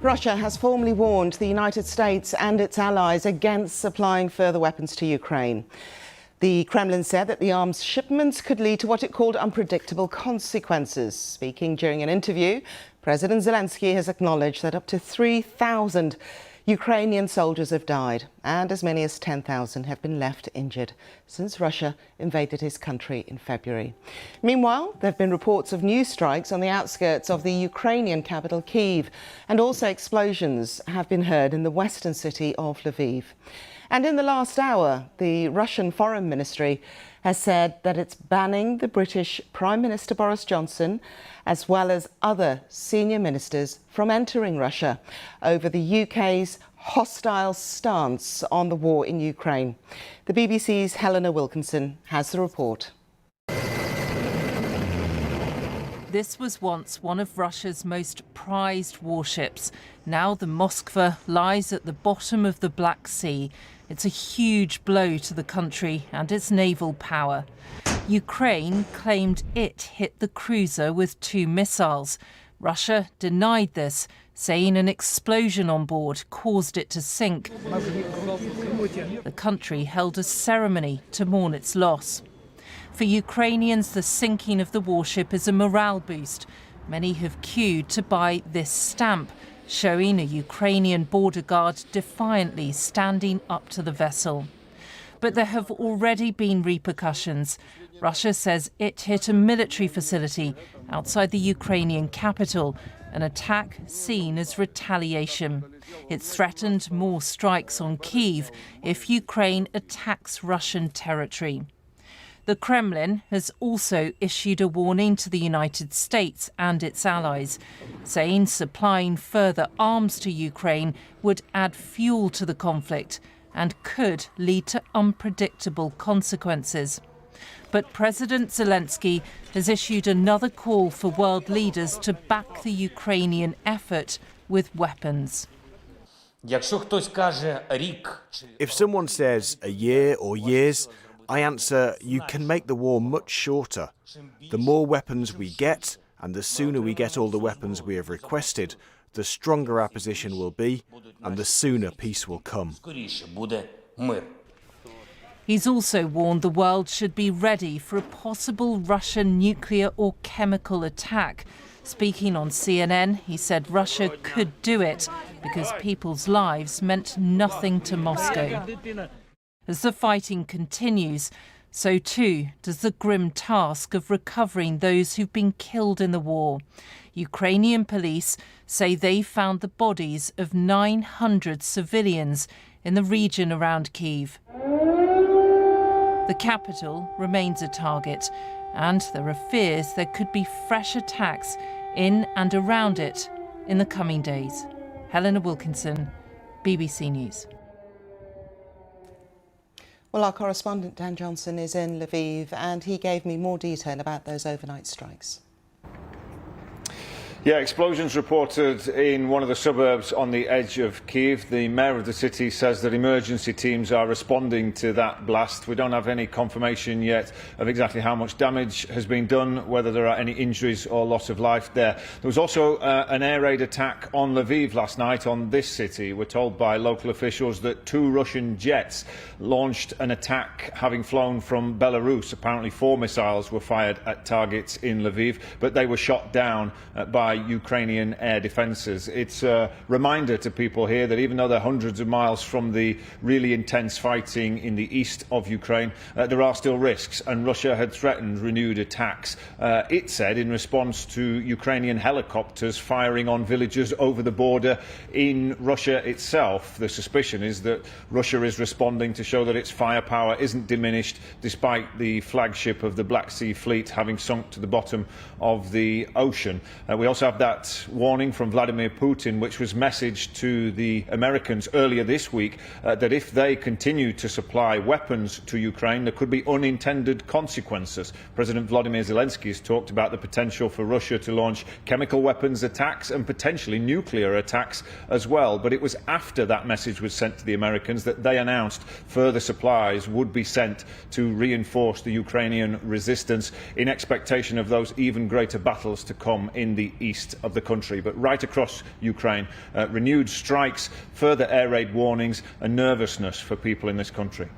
Russia has formally warned the United States and its allies against supplying further weapons to Ukraine. The Kremlin said that the arms shipments could lead to what it called unpredictable consequences. Speaking during an interview, President Zelensky has acknowledged that up to 3,000 Ukrainian soldiers have died and as many as 10,000 have been left injured since Russia invaded his country in February. Meanwhile, there have been reports of new strikes on the outskirts of the Ukrainian capital Kyiv, and also explosions have been heard in the western city of Lviv. And in the last hour, the Russian Foreign Ministry has said that it's banning the British Prime Minister Boris Johnson, as well as other senior ministers, from entering Russia over the UK's hostile stance on the war in Ukraine. The BBC's Helena Wilkinson has the report. This was once one of Russia's most prized warships. Now the Moskva lies at the bottom of the Black Sea. It's a huge blow to the country and its naval power. Ukraine claimed it hit the cruiser with 2 missiles. Russia denied this, saying an explosion on board caused it to sink. The country held a ceremony to mourn its loss. For Ukrainians, the sinking of the warship is a morale boost. Many have queued to buy this stamp, showing a Ukrainian border guard defiantly standing up to the vessel. But there have already been repercussions. Russia says it hit a military facility outside the Ukrainian capital, an attack seen as retaliation. It's threatened more strikes on Kyiv if Ukraine attacks Russian territory. The Kremlin has also issued a warning to the United States and its allies, saying supplying further arms to Ukraine would add fuel to the conflict and could lead to unpredictable consequences. But President Zelensky has issued another call for world leaders to back the Ukrainian effort with weapons. If someone says a year or years, I answer, you can make the war much shorter. The more weapons we get, and the sooner we get all the weapons we have requested, the stronger our position will be, and the sooner peace will come. He's also warned the world should be ready for a possible Russian nuclear or chemical attack. Speaking on CNN, he said Russia could do it because people's lives meant nothing to Moscow. As the fighting continues, so too does the grim task of recovering those who've been killed in the war. Ukrainian police say they found the bodies of 900 civilians in the region around Kyiv. The capital remains a target, and there are fears there could be fresh attacks in and around it in the coming days. Helena Wilkinson, BBC News. Well, our correspondent Dan Johnson is in Lviv and he gave me more detail about those overnight strikes. Yeah, explosions reported in one of the suburbs on the edge of Kyiv. The mayor of the city says that emergency teams are responding to that blast. We don't have any confirmation yet of exactly how much damage has been done, whether there are any injuries or loss of life there. There was also an air raid attack on Lviv last night on this city. We're told by local officials that 2 Russian jets launched an attack having flown from Belarus. Apparently 4 missiles were fired at targets in Lviv, but they were shot down by Ukrainian air defences. It's a reminder to people here that even though they're hundreds of miles from the really intense fighting in the east of Ukraine, there are still risks, and Russia had threatened renewed attacks. It said in response to Ukrainian helicopters firing on villages over the border in Russia itself. The suspicion is that Russia is responding to show that its firepower isn't diminished despite the flagship of the Black Sea Fleet having sunk to the bottom of the ocean. We also have that warning from Vladimir Putin, which was messaged to the Americans earlier this week, that if they continue to supply weapons to Ukraine, there could be unintended consequences. President Volodymyr Zelensky has talked about the potential for Russia to launch chemical weapons attacks and potentially nuclear attacks as well. But it was after that message was sent to the Americans that they announced further supplies would be sent to reinforce the Ukrainian resistance in expectation of those even greater battles to come in the east. east of the country, but right across Ukraine. Renewed strikes, further air raid warnings and nervousness for people in this country.